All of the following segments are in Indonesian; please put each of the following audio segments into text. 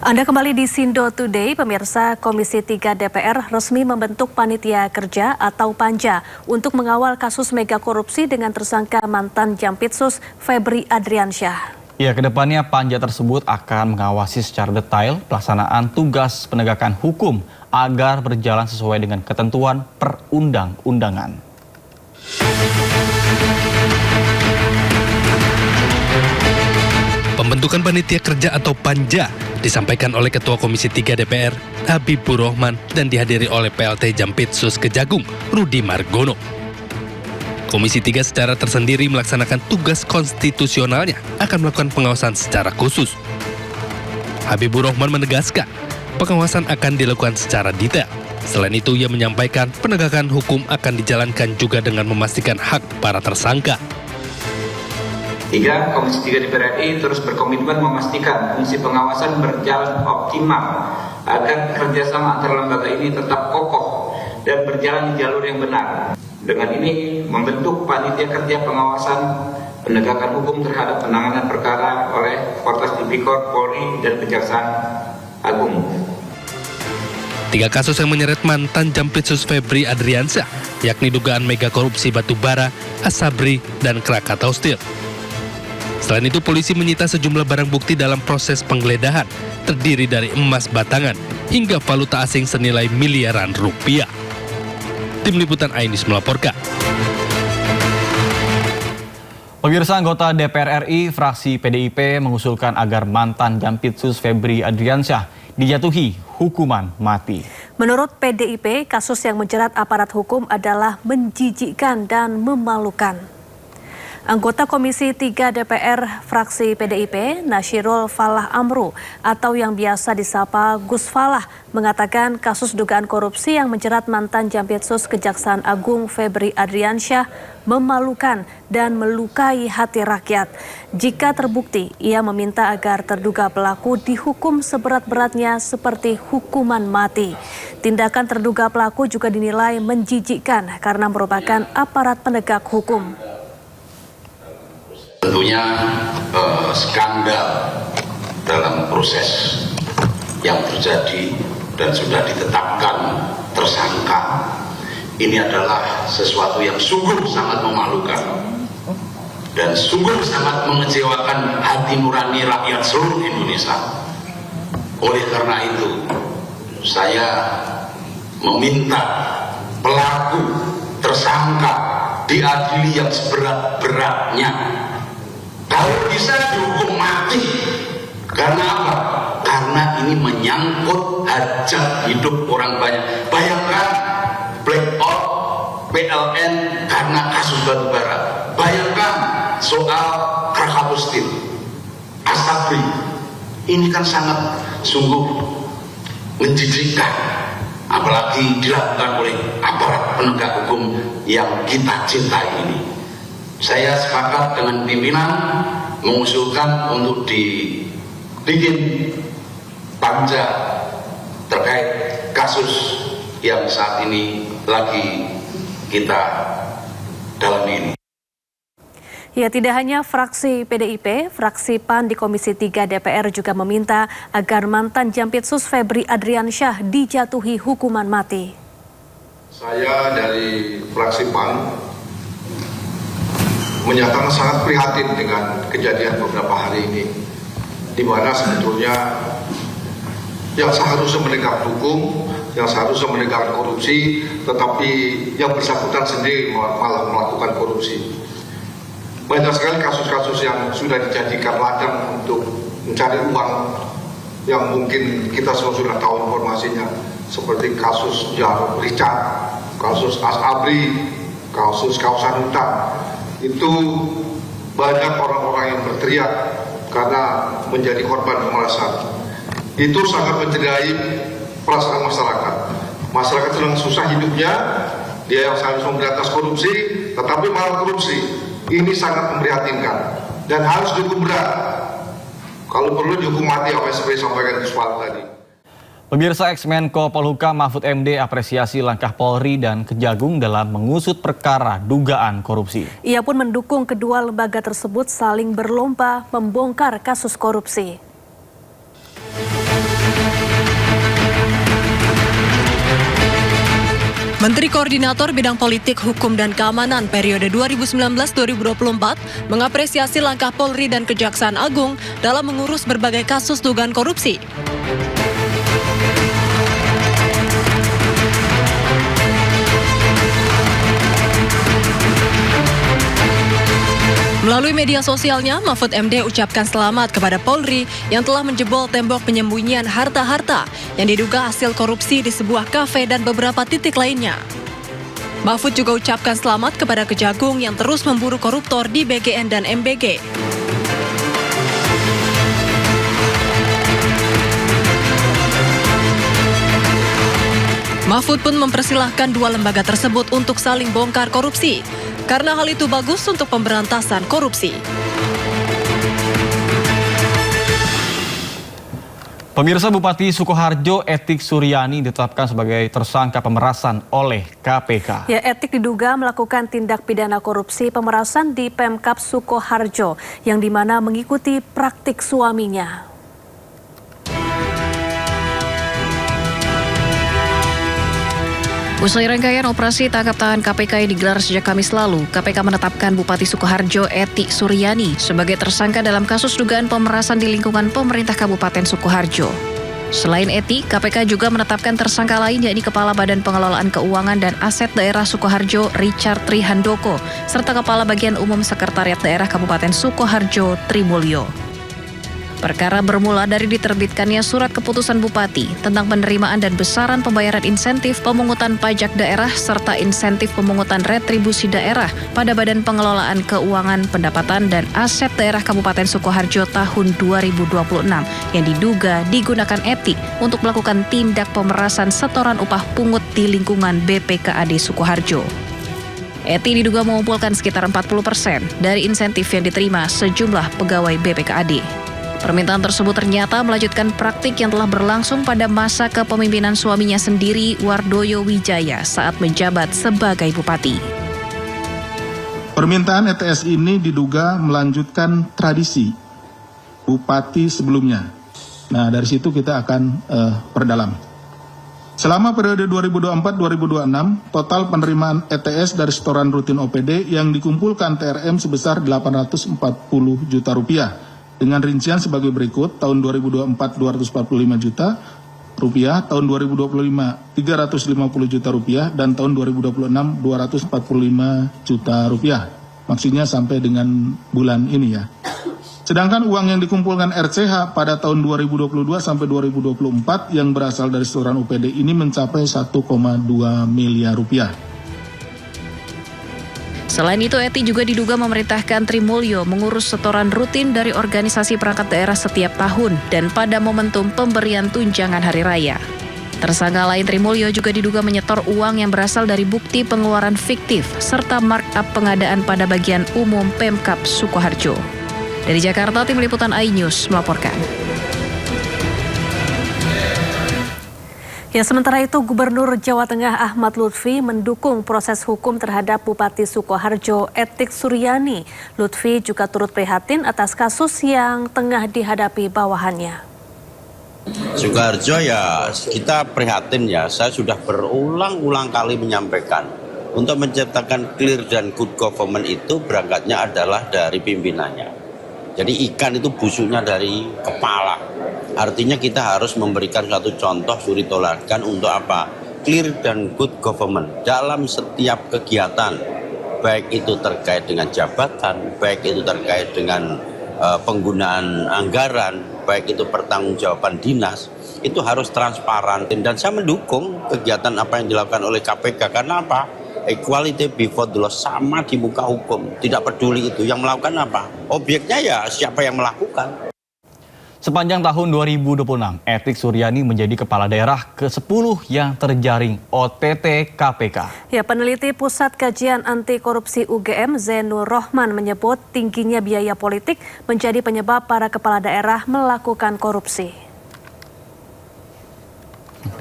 Anda kembali di Sindo Today, pemirsa. Komisi 3 DPR resmi membentuk Panitia Kerja atau Panja untuk mengawal kasus mega korupsi dengan tersangka mantan Jampitsus Febri Adriansyah. Ya, kedepannya panja tersebut akan mengawasi secara detail pelaksanaan tugas penegakan hukum agar berjalan sesuai dengan ketentuan perundang-undangan. Pembentukan Panitia Kerja atau Panja disampaikan oleh Ketua Komisi 3 DPR, Habibur Rahman, dan dihadiri oleh PLT Jampitsus Kejagung, Rudi Margono. Komisi 3 secara tersendiri melaksanakan tugas konstitusionalnya akan melakukan pengawasan secara khusus. Habibur Rahman menegaskan, pengawasan akan dilakukan secara detail. Selain itu, ia menyampaikan penegakan hukum akan dijalankan juga dengan memastikan hak para tersangka. Tiga, Komisi 3 DPR RI terus berkomitmen memastikan fungsi pengawasan berjalan optimal agar kerjasama antar lembaga ini tetap kokoh dan berjalan di jalur yang benar. Dengan ini membentuk Panitia Kerja Pengawasan Penegakan Hukum terhadap penanganan perkara oleh Korps Tipikor, Polri, dan Kejaksaan Agung. 3 kasus yang menyeret mantan Jampitsus Febri Adriansyah, yakni dugaan mega korupsi batubara, Asabri, dan Krakatau Steel. Selain itu, polisi menyita sejumlah barang bukti dalam proses penggeledahan, terdiri dari emas batangan hingga valuta asing senilai miliaran rupiah. Tim Liputan Ainis melaporkan. Pemirsa, anggota DPR RI fraksi PDIP mengusulkan agar mantan Jampitsus Febri Adriansyah dijatuhi hukuman mati. Menurut PDIP, kasus yang menjerat aparat hukum adalah menjijikkan dan memalukan. Anggota Komisi 3 DPR fraksi PDIP, Nasyirul Falah Amru atau yang biasa disapa Gus Falah, mengatakan kasus dugaan korupsi yang menjerat mantan Jampitsus Kejaksaan Agung Febri Adriansyah memalukan dan melukai hati rakyat. Jika terbukti, ia meminta agar terduga pelaku dihukum seberat-beratnya seperti hukuman mati. Tindakan terduga pelaku juga dinilai menjijikkan karena merupakan aparat penegak hukum. Tentunya skandal dalam proses yang terjadi dan sudah ditetapkan tersangka ini adalah sesuatu yang sungguh sangat memalukan dan sungguh sangat mengecewakan hati nurani rakyat seluruh Indonesia. Oleh karena itu, saya meminta pelaku tersangka diadili yang seberat-beratnya. Kalau bisa dihukum mati. Karena apa? Karena ini menyangkut hajat hidup orang banyak. Bayangkan blackout PLN karena kasus batubara. Bayangkan soal Krakatau Steel, Asabri. Ini kan sangat sungguh menjijikkan. Apalagi dilakukan oleh aparat penegak hukum yang kita cintai ini. Saya sepakat dengan pimpinan mengusulkan untuk dibikin panja terkait kasus yang saat ini lagi kita dalami ini. Ya, tidak hanya fraksi PDIP, fraksi PAN di Komisi 3 DPR juga meminta agar mantan Jampitsus Febri Adriansyah dijatuhi hukuman mati. Saya dari fraksi PAN menyatakan sangat prihatin dengan kejadian beberapa hari ini, di mana sebetulnya yang seharusnya menegak hukum, yang seharusnya menegakkan korupsi, tetapi yang bersangkutan sendiri malah melakukan korupsi. Banyak sekali kasus-kasus yang sudah dijadikan ladang untuk mencari uang yang mungkin kita semua sudah tahu informasinya, seperti kasus Jarod Richard, kasus Asabri, kasus kawasan hutan. Itu banyak orang-orang yang berteriak karena menjadi korban pemerasan. Itu sangat mencederai perasaan masyarakat. Masyarakat sedang susah hidupnya, dia yang seharusnya memberantas korupsi, tetapi malah korupsi. Ini sangat memprihatinkan dan harus dihukum berat. Kalau perlu dihukum mati, apa yang seperti sampaikan Gus Falah tadi. Pemirsa, Ex-Menko Polhukam Mahfud MD apresiasi langkah Polri dan Kejagung dalam mengusut perkara dugaan korupsi. Ia pun mendukung kedua lembaga tersebut saling berlomba membongkar kasus korupsi. Menteri Koordinator Bidang Politik, Hukum, dan Keamanan periode 2019-2024 mengapresiasi langkah Polri dan Kejaksaan Agung dalam mengurus berbagai kasus dugaan korupsi. Melalui media sosialnya, Mahfud MD ucapkan selamat kepada Polri yang telah menjebol tembok penyembunyian harta-harta yang diduga hasil korupsi di sebuah kafe dan beberapa titik lainnya. Mahfud juga ucapkan selamat kepada Kejagung yang terus memburu koruptor di BGN dan MBG. Mahfud pun mempersilahkan dua lembaga tersebut untuk saling bongkar korupsi, karena hal itu bagus untuk pemberantasan korupsi. Pemirsa, Bupati Sukoharjo Etik Suryani ditetapkan sebagai tersangka pemerasan oleh KPK. Ya, Etik diduga melakukan tindak pidana korupsi pemerasan di Pemkab Sukoharjo yang dimana mengikuti praktik suaminya. Usai rangkaian operasi tangkap tangan KPK yang digelar sejak Kamis lalu, KPK menetapkan Bupati Sukoharjo Etik Suryani sebagai tersangka dalam kasus dugaan pemerasan di lingkungan pemerintah Kabupaten Sukoharjo. Selain Etik, KPK juga menetapkan tersangka lain yakni Kepala Badan Pengelolaan Keuangan dan Aset Daerah Sukoharjo Richard Trihandoko, serta Kepala Bagian Umum Sekretariat Daerah Kabupaten Sukoharjo Trimulyo. Perkara bermula dari diterbitkannya surat keputusan Bupati tentang penerimaan dan besaran pembayaran insentif pemungutan pajak daerah serta insentif pemungutan retribusi daerah pada Badan Pengelolaan Keuangan Pendapatan dan Aset Daerah Kabupaten Sukoharjo tahun 2026 yang diduga digunakan Etik untuk melakukan tindak pemerasan setoran upah pungut di lingkungan BPKAD Sukoharjo. Etik diduga mengumpulkan sekitar 40% dari insentif yang diterima sejumlah pegawai BPKAD. Permintaan tersebut ternyata melanjutkan praktik yang telah berlangsung pada masa kepemimpinan suaminya sendiri, Wardoyo Wijaya, saat menjabat sebagai bupati. Permintaan ETS ini diduga melanjutkan tradisi bupati sebelumnya. Nah, dari situ kita akan perdalam. Selama periode 2024-2026, total penerimaan ETS dari setoran rutin OPD yang dikumpulkan TRM sebesar 840 juta rupiah. Dengan rincian sebagai berikut, tahun 2024 245 juta rupiah, tahun 2025 350 juta rupiah, dan tahun 2026 245 juta rupiah. Maksudnya sampai dengan bulan ini ya. Sedangkan uang yang dikumpulkan RCH pada tahun 2022 sampai 2024 yang berasal dari setoran UPD ini mencapai 1,2 miliar rupiah. Selain itu, Etik juga diduga memerintahkan Trimulyo mengurus setoran rutin dari organisasi perangkat daerah setiap tahun dan pada momentum pemberian tunjangan hari raya. Tersangka lain Trimulyo juga diduga menyetor uang yang berasal dari bukti pengeluaran fiktif serta markup pengadaan pada bagian umum Pemkab Sukoharjo. Dari Jakarta, Tim Liputan iNews melaporkan. Ya, sementara itu Gubernur Jawa Tengah Ahmad Lutfi mendukung proses hukum terhadap Bupati Sukoharjo Etik Suryani. Lutfi juga turut prihatin atas kasus yang tengah dihadapi bawahannya. Sukoharjo ya kita prihatin ya, saya sudah berulang-ulang kali menyampaikan untuk menciptakan clear dan good government itu berangkatnya adalah dari pimpinannya. Jadi ikan itu busuknya dari kepala. Artinya kita harus memberikan satu contoh suri toladan untuk apa? Clear dan good government dalam setiap kegiatan. Baik itu terkait dengan jabatan, baik itu terkait dengan penggunaan anggaran, baik itu pertanggungjawaban dinas, itu harus transparan. Dan saya mendukung kegiatan apa yang dilakukan oleh KPK. Karena apa? Equality before the law, sama di muka hukum. Tidak peduli itu yang melakukan apa. Objeknya ya siapa yang melakukan. Sepanjang tahun 2026, Etik Suryani menjadi kepala daerah ke-10 yang terjaring OTT KPK. Ya, peneliti Pusat Kajian Anti Korupsi UGM Zainur Rohman menyebut tingginya biaya politik menjadi penyebab para kepala daerah melakukan korupsi.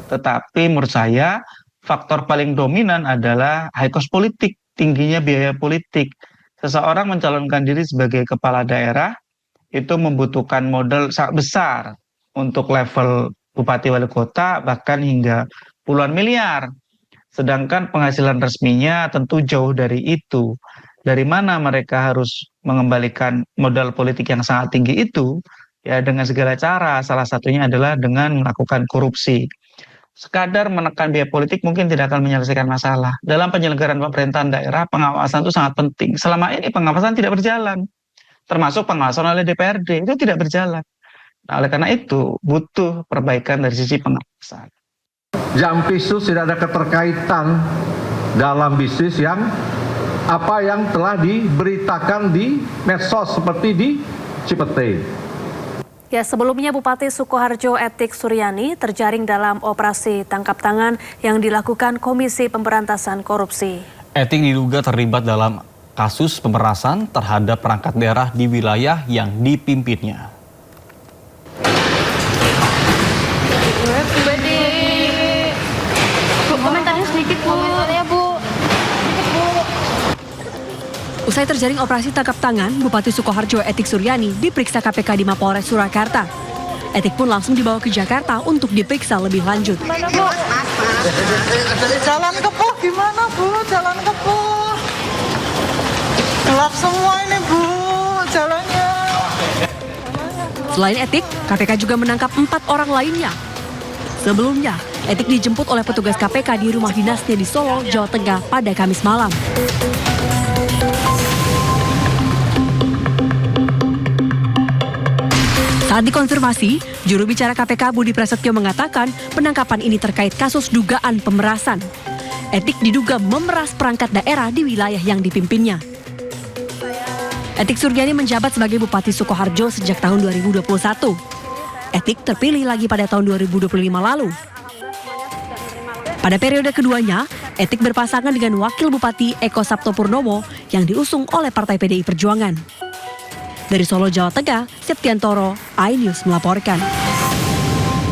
Tetapi menurut saya faktor paling dominan adalah high cost politik, tingginya biaya politik. Seseorang mencalonkan diri sebagai kepala daerah itu membutuhkan modal sangat besar untuk level bupati wali kota, bahkan hingga puluhan miliar. Sedangkan penghasilan resminya tentu jauh dari itu. Dari mana mereka harus mengembalikan modal politik yang sangat tinggi itu? Ya dengan segala cara, salah satunya adalah dengan melakukan korupsi. Sekadar menekan biaya politik mungkin tidak akan menyelesaikan masalah. Dalam penyelenggaraan pemerintahan daerah, pengawasan itu sangat penting. Selama ini pengawasan tidak berjalan. Termasuk pengawasan oleh DPRD, itu tidak berjalan. Nah, oleh karena itu, butuh perbaikan dari sisi pengawasan. Jampitsus tidak ada keterkaitan dalam bisnis yang telah diberitakan di medsos seperti di Cipete. Ya, sebelumnya Bupati Sukoharjo Etik Suryani terjaring dalam operasi tangkap tangan yang dilakukan Komisi Pemberantasan Korupsi. Etik diduga terlibat dalam kasus pemerasan terhadap perangkat daerah di wilayah yang dipimpinnya. Komentarnya sedikit, Bu. Komentarnya, Bu. Usai terjaring operasi tangkap tangan, Bupati Sukoharjo Etik Suryani diperiksa KPK di Mapolres Surakarta. Etik pun langsung dibawa ke Jakarta untuk diperiksa lebih lanjut. Gimana, Bu? Jalan Kepuh gimana, Bu? Jalan Kepuh. Gelap semua ini, Bu, jalannya. Selain Etik, KPK juga menangkap 4 orang lainnya. Sebelumnya, Etik dijemput oleh petugas KPK di rumah dinasnya di Solo, Jawa Tengah pada Kamis malam. Saat dikonfirmasi, juru bicara KPK Budi Prasetyo mengatakan penangkapan ini terkait kasus dugaan pemerasan. Etik diduga memeras perangkat daerah di wilayah yang dipimpinnya. Etik Suryani menjabat sebagai Bupati Sukoharjo sejak tahun 2021. Etik terpilih lagi pada tahun 2025 lalu. Pada periode keduanya, Etik berpasangan dengan Wakil Bupati Eko Sabto Purnomo yang diusung oleh Partai PDI Perjuangan. Dari Solo, Jawa Tengah, Septiantoro, iNews melaporkan.